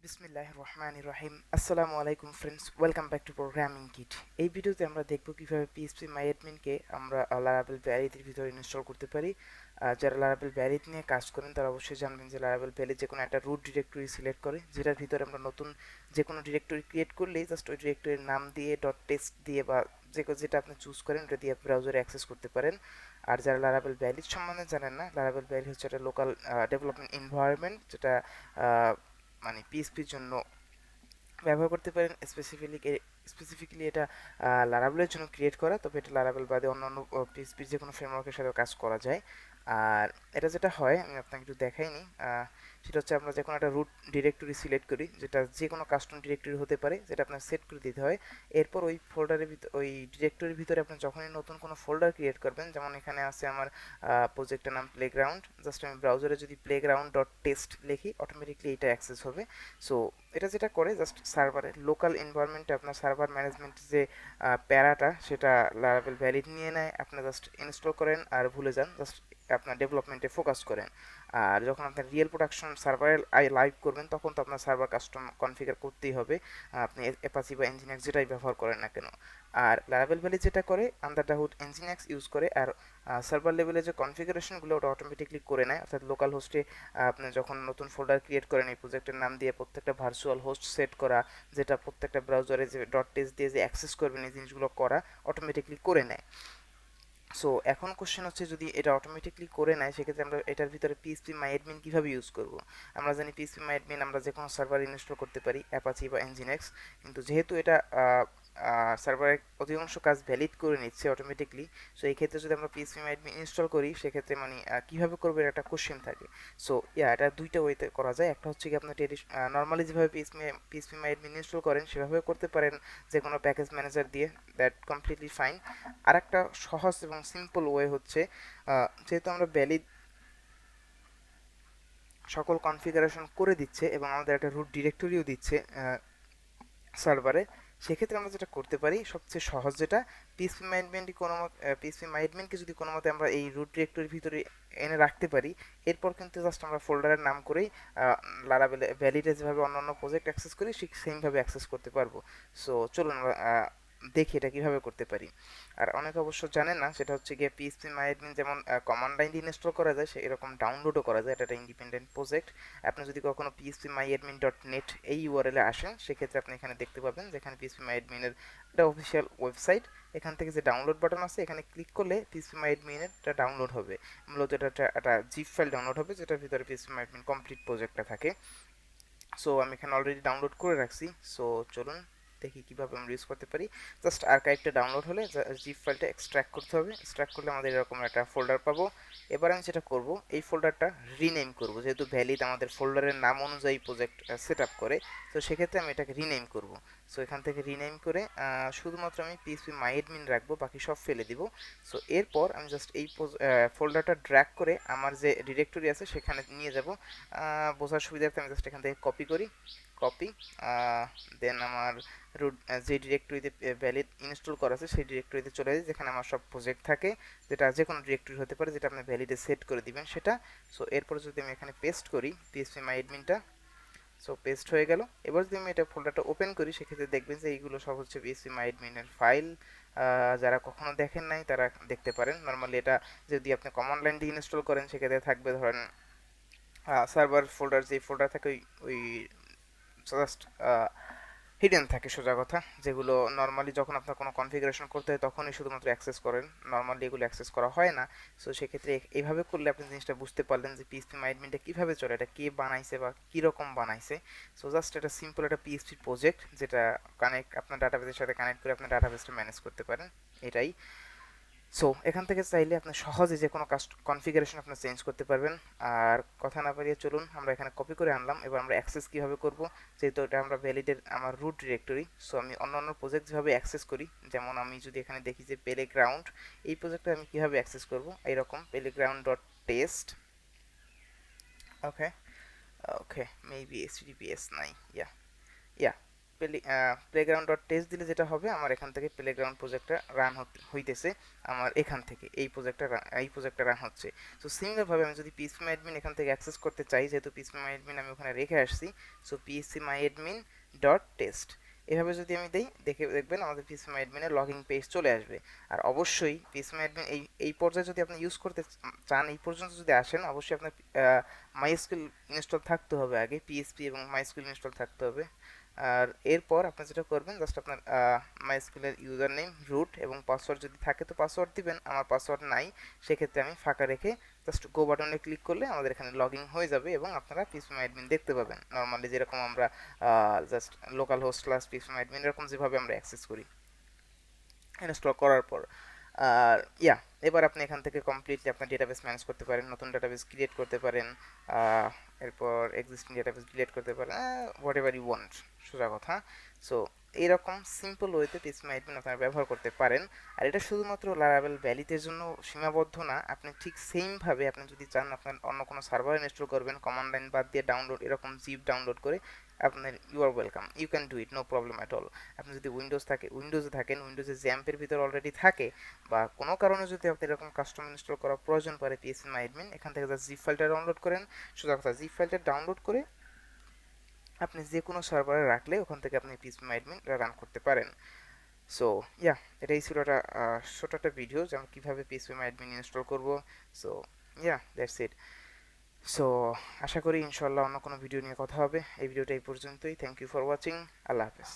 বিসমিল্লাহির রহমানির রহিম। আসসালামু আলাইকুম friends, welcome back to programming kit. এই ভিডিওতে আমরা দেখব কিভাবে পিএইচপি মাই অ্যাডমিনকে আমরা লারাভেল ভ্যালির ভিতরে ইনস্টল করতে পারি। যারা লারাভেল ভ্যালি নিয়ে কাজ করেন তারা অবশ্যই জানবেন যে লারাভেল ভ্যালি যে কোনো একটা রুট ডিরেক্টরি সিলেক্ট করে, যেটার ভিতরে আমরা নতুন যে কোনো ডিরেক্টরি ক্রিয়েট করলেই জাস্ট ওই ডিরেক্টরির নাম দিয়ে ডট টেক্সট দিয়ে বা যেটা আপনি চুজ করেন ওটা দিয়ে ব্রাউজারে অ্যাক্সেস করতে পারেন। আর যারা লারাভেল ভ্যালির সম্বন্ধে জানেন না, লারাভেল ভ্যালি হচ্ছে একটা লোকাল ডেভেলপমেন্ট এনভায়রনমেন্ট, যেটা আহ, মানে পিএইচপির জন্য ব্যবহার করতে পারেন। স্পেসিফিক্যালি এটা লারাভেলের জন্য ক্রিয়েট করা, তবে এটা লারাভেল বাদে অন্যান্য পিএইচপির যে কোনো ফ্রেমওয়ার্কের সাথে কাজ করা যায়। আর এটা যেটা হয় আমি আপনাকে একটু দেখাইনি, সেটা হচ্ছে আমরা যে কোনো একটা রুট ডিরেক্টরি সিলেক্ট করি, যেটা যে কোনো কাস্টম ডিরেক্টরি হতে পারে, যেটা আপনার সেট করে দিতে হয়। এরপর ওই ফোল্ডারের ভিতর ওই ডিরেক্টরির ভিতরে আপনি যখনই নতুন কোনো ফোল্ডার ক্রিয়েট করবেন, যেমন এখানে আছে আমার প্রজেক্টের নাম প্লেগ্রাউন্ড, জাস্ট আমি ব্রাউজারে যদি প্লেগ্রাউন্ড ডট টেস্ট লিখি অটোমেটিকলি এটা অ্যাক্সেস হবে। সো এটা যেটা করে জাস্ট সার্ভারে লোকাল এনভায়রনমেন্টে আপনার সার্ভার ম্যানেজমেন্ট যে প্যারাটা সেটা লারাভেল ভ্যালিড নিয়ে নেয়, আপনি জাস্ট ইনস্টল করেন আর ভুলে যান, জাস্ট আপনার ডেভেলপমেন্টে ফোকাস করেন। আর যখন আপনার রিয়েল প্রোডাকশন সার্ভারে লাইভ করবেন তখন তো আপনার সার্ভার কাস্টম কনফিগার করতেই হবে, আপনি অ্যাপাচি বা এনজিনিয়াক্স যেটাই ব্যবহার করেন না কেন। আর লারাভেল ভ্যালি যেটা করে আন্ডার দ্য হুড এনজিনিয়াক্স ইউজ করে, আর সার্ভার লেভেলে যে কনফিগারেশনগুলো ওটা অটোমেটিকলি করে নেয়, অর্থাৎ লোকাল হোস্টে আপনি যখন নতুন ফোল্ডার ক্রিয়েট করেন এই প্রজেক্টের নাম দিয়ে প্রত্যেকটা ভার্চুয়াল হোস্ট সেট করা, যেটা প্রত্যেকটা ব্রাউজারে যে ডট টেক্সট দিয়ে যে অ্যাক্সেস করবেন এই জিনিসগুলো করা অটোমেটিকলি করে নেয়। সো এখন কোশ্চেন হচ্ছে, যদি এটা অটোমেটিকলি করে নেয় সেক্ষেত্রে আমরা এটার ভিতরে পিএইচপি মাই অ্যাডমিন কীভাবে ইউজ করব। আমরা জানি পিএইচপি মাই অ্যাডমিন আমরা যে কোনো সার্ভার ইনস্টল করতে পারি, অ্যাপাচি বা এনজিনেক্স, কিন্তু যেহেতু এটা সার্ভারের অধিকাংশ কাজ ভ্যালিড করে নিচ্ছে অটোমেটিকলি, সো এই ক্ষেত্রে যদি আমরা পিএইচপি মাই অ্যাডমিন ইনস্টল করি সেক্ষেত্রে মানে কীভাবে করবো এর একটা কোশ্চেন থাকে। সো এটা দুইটা ওয়েতে করা যায়। একটা হচ্ছে কি আপনার নর্মালি যেভাবে পিএইচপি মাই অ্যাডমিন ইনস্টল করেন সেভাবে করতে পারেন যে কোনো প্যাকেজ ম্যানেজার দিয়ে, দ্যাট কমপ্লিটলি ফাইন। আরেকটা সহজ এবং সিম্পল ওয়ে হচ্ছে, যেহেতু আমরা ভ্যালিড সকল কনফিগারেশন করে দিচ্ছে এবং আমাদের একটা রুট ডিরেক্টরিও দিচ্ছে সার্ভারে, সেক্ষেত্রে আমরা যেটা করতে পারি সবচেয়ে সহজ যেটা, পিএইচপি মাইডমেন্টই কোনো পিএইচপি মাইডমেন্টকে যদি কোনো মতে আমরা এই রুট ডিরেক্টরির ভিতরে এনে রাখতে পারি, এরপর কিন্তু জাস্ট আমরা ফোল্ডারের নাম করেই লারাভেল ভ্যালিডে যেভাবে অন্যান্য প্রজেক্ট অ্যাক্সেস করি ঠিক সেমভাবে অ্যাক্সেস করতে পারবো। সো চলুন আমরা দেখি এটা কিভাবে করতে পারি। আর অনেকে অবশ্য জানেন না, সেটা হচ্ছে গিয়ে পিএইচপি মাইডমিন যেমন কমান্ড লাইন দিয়ে ইনস্টল করা যায়, এরকম ডাউনলোডও করা যায়। এটা একটা ইন্ডিপেন্ডেন্ট প্রজেক্ট। আপনি যদি কখনো phpMyAdmin.net এই ইউআরএলে আসেন সেক্ষেত্রে আপনি এখানে দেখতে পাবেন যেখানে phpMyAdmin-এর একটা অফিসিয়াল ওয়েবসাইট, এখান থেকে যে ডাউনলোড বাটন আছে এখানে ক্লিক করলে phpMyAdmin-এর এটা ডাউনলোড হবে। মূলত এটা একটা জিপ ফাইল ডাউনলোড হবে যেটার ভিতরে phpMyAdmin কমপ্লিট প্রজেক্টটা থাকে। সো আমি এখানে অলরেডি ডাউনলোড করে রাখছি। সো চলুন দেখি কিভাবে আমরা ইউজ করতে পারি। জাস্ট আর্কাইভটা ডাউনলোড হলে জিপ ফাইলটা এক্সট্র্যাক্ট করতে হবে, এক্সট্র্যাক্ট করলে আমাদের এরকম একটা ফোল্ডার পাবো। এবার আমি যেটা করব, এই ফোল্ডারটা রিনেম করব, যেহেতু ভ্যালিড আমাদের ফোল্ডারের নাম অনুযায়ী প্রজেক্ট সেট আপ করে, তো সেক্ষেত্রে আমি এটাকে রিনেম করব। সো এখান থেকে রিনেম করে শুধুমাত্র আমি পিএইচপি মাই অ্যাডমিন রাখবো, বাকি সব ফেলে দিব। সো এরপর আমি জাস্ট এই ফোল্ডারটা ড্র্যাগ করে আমার যে ডিরেক্টরি আছে সেখানে নিয়ে যাব। বোঝার সুবিধার্থে আমি জাস্ট এখান থেকে কপি করি, কপি, দেন আমার রুট যে ডিরেক্টরিতে ভ্যালিড ইনস্টল করা আছে সেই ডিরেক্টরিতে চলে যায় যেখানে আমার সব প্রজেক্ট থাকে, যেটা যে কোনো ডিরেক্টরি হতে পারে যেটা আপনি ভ্যালিডে সেট করে দিবেন সেটা। সো এরপর যদি আমি এখানে পেস্ট করি পিএইচপি মাই অ্যাডমিনটা, সো পেস্ট হয়ে গেল। এবার যদি আমি এটা ফোল্ডারটা ওপেন করি সেক্ষেত্রে দেখবেন যে এইগুলো সব হচ্ছে পিএইচপি মাই অ্যাডমিনের ফাইল। যারা কখনো দেখেন নাই তারা দেখতে পারেন। নর্মালি এটা যদি আপনি কমান্ড লাইন দিয়ে ইনস্টল করেন সেক্ষেত্রে থাকবে ধরেন সার্ভার ফোল্ডার, যে ফোল্ডার থাকে ওই ওই জাস্ট হিডেন থাকে সোজা কথা, যেগুলো নর্মালি যখন আপনার কোনো কনফিগারেশন করতে হয় তখনই শুধুমাত্র অ্যাক্সেস করেন, নর্মালি এগুলো অ্যাক্সেস করা হয় না। সো সেক্ষেত্রে এইভাবে করলে আপনি জিনিসটা বুঝতে পারলেন যে পিএইচপি মাইডমিনটা কীভাবে চলে, এটা কে বানাইছে বা কীরকম বানাইছে। সো জাস্ট এটা সিম্পল একটা পিএইচপি প্রজেক্ট যেটা আপনার ডাটাবেসের সাথে কানেক্ট করে আপনার ডাটাবেসটা ম্যানেজ করতে পারেন, এটাই। সো এখান থেকে চাইলে আপনি সহজে যে কোনো কনফিগারেশন আপনি চেঞ্জ করতে পারবেন। আর কথা না বাড়িয়ে চলুন আমরা এখানে কপি করে আনলাম, এবার আমরা অ্যাক্সেস কীভাবে করব, যেহেতু এটা আমরা ভ্যালিডের আমার রুট ডিরেক্টরি। সো আমি অন্য প্রজেক্ট যেভাবে অ্যাক্সেস করি, যেমন আমি যদি এখানে দেখি যে প্লেগ্রাউন্ড, এই প্রজেক্টটা আমি কীভাবে অ্যাক্সেস করব, এইরকম প্লেগ্রাউন্ড ডট টেস্ট, ওকে ওকে মেবি HTTPS নাই, ইয়া ইয়া প্লেগ্রাউন্ড ডট টেস্ট দিলে যেটা হবে, আমার এখান থেকে প্লেগ্রাউন্ড প্রজেক্টটা রান হইতেছে, আমার এখান থেকে এই প্রজেক্টটা রান হচ্ছে। তো সিমিলারভাবে আমি যদি পিএসপি মাই অ্যাডমিন এখান থেকে অ্যাক্সেস করতে চাই, যেহেতু পিএসপি মাই অ্যাডমিন আমি ওখানে রেখে আসছি, সো পিএসপি মাই অ্যাডমিন ডট টেস্ট এভাবে যদি আমি দেই, দেখবেন আমাদের পিএসপি মাই অ্যাডমিনের লগইন পেজ চলে আসবে। আর অবশ্যই পিএসপি মাই অ্যাডমিন এই পর্যায়ে যদি আপনি ইউজ করতে চান, এই পর্যন্ত যদি আসেন, অবশ্যই আপনার মাইস্কুল ইনস্টল থাকতে হবে, আগে পিএসপি এবং মাইস্কুল ইনস্টল থাকতে হবে। আর এরপর আপনি যেটা করবেন, জাস্ট আপনার মাইস্কুলের ইউজার নেম, রুট এবং পাসওয়ার্ড যদি থাকে তো পাসওয়ার্ড দিবেন। আমার পাসওয়ার্ড নাই, সেক্ষেত্রে আমি ফাঁকা রেখে জাস্ট গো বাটনে ক্লিক করলে আমাদের এখানে লগ ইন হয়ে যাবে এবং আপনারা পিএসপি মাই অ্যাডমিন দেখতে পাবেন নর্মালি, যেরকম আমরা just local host class PSP মাই অ্যাডমিন এরকম যেভাবে আমরা অ্যাক্সেস করি ইনস্টল করার পর। আর এবার আপনি এখান থেকে কমপ্লিটলি আপনার ডেটাবেস ম্যানেজ করতে পারেন, নতুন ডেটাবেস ক্রিয়েট করতে পারেন, এরপর এক্সিস্টিং ডেটাবেস ডিলিট করতে পারেন, হোয়াট এভার ইউ ওয়ান্ট, সোজা কথা। সো এইরকম সিম্পল ওয়েতে পিএসপি অ্যাডমিন আপনারা ব্যবহার করতে পারেন। আর এটা শুধুমাত্র লারাভেল ভ্যালিতে জন্য সীমাবদ্ধ না, আপনি ঠিক সেমভাবে আপনি যদি চান আপনার অন্য কোনো সার্ভার ইনস্টল করবেন কমান্ড লাইন বাদ দিয়ে ডাউনলোড, এরকম জিপ ডাউনলোড করে, আপনার you are welcome, you can do it, no problem at all. আপনি যদি উইন্ডোজে থাকেন, উইন্ডোজে জ্যাম্পের ভিতর অলরেডি থাকে, বা কোনো কারণে যদি আপনি এরকম কাস্টম ইনস্টল করার প্রয়োজন পড়ে পিএসপি মাই অ্যাডমিন, এখান থেকে জাস্ট জিপ ফাইলটা ডাউনলোড করেন। সোজা কথা, জিপ ফাইলটা ডাউনলোড করে আপনি যে কোনো সার্ভারে রাখলে ওখান থেকে আপনি পিএসপি মাই অ্যাডমিন রান করতে পারেন। সো এটাই ছিল একটা ছোট একটা ভিডিও যে আমি কীভাবে পিএসপি মাই অ্যাডমিন ইনস্টল করবো। So that's it. সো আশা করি ইনশাল্লাহ অন্য কোনো ভিডিও নিয়ে কথা হবে। এই ভিডিওটা এই পর্যন্তই। Thank you for watching. আল্লাহ হাফেজ।